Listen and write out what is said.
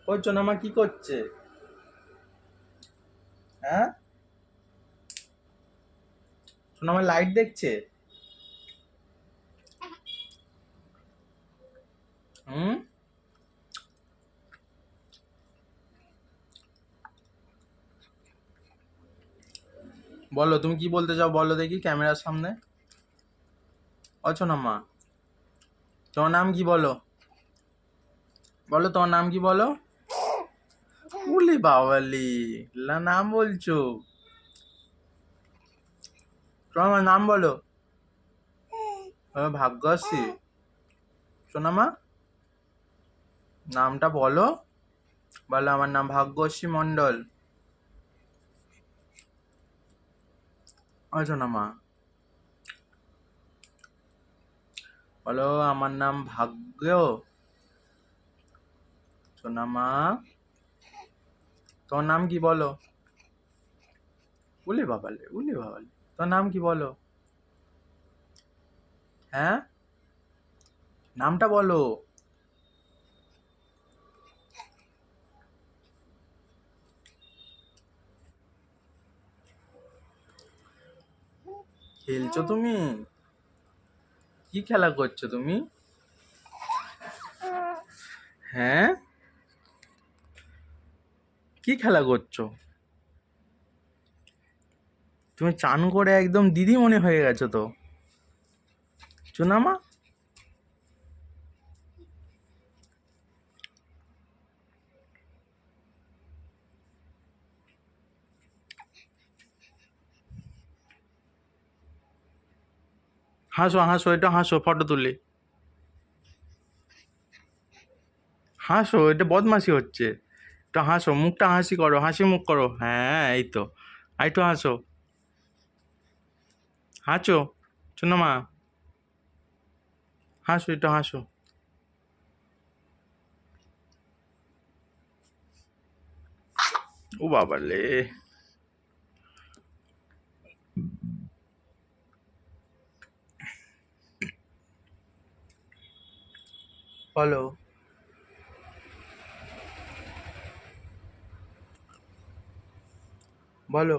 ও সোনামা কি করছে? হ্যাঁ, সোনামা লাইট দেখছে। হুম, বলো তুমি কি বলতে চাও, বলো দেখি ক্যামেরার সামনে। ও সোনামা, তোমার নাম কি বলো? বলো তোমার নাম কি বলো? উলি বাবালি, নাম বলছো? তোমার নাম বলো। ভাগ্যশ্রী। সোনামা, নামটা বলো। বলো আমার নাম ভাগ্যশ্রী মণ্ডল। ও সোনামা, বলো আমার নাম ভাগ্য। সোনামা, তোমার নাম কি বলো? উলি বাবালে, উলি বাবালে, তোমার নাম কি বলো? হ্যাঁ, নামটা বলো। খেলছো তুমি? কি খেলা করছো তুমি? হ্যাঁ, কি খেলা করছো? তুমি চান করে একদম দিদি মনে হয়ে গেছো তো সোনামা। হাসো হাসো, এটা হাসো, ফটো তুলি। হাসো, এটা বদমাশি হচ্ছে। একটু হাসো, মুখটা হাসি করো, হাসি মুখ করো। হ্যাঁ, এই তো। আর একটু হাসো, হাসো সোনামা, হাসো, একটু হাসো। ও বাবা লে, বলো। বলো।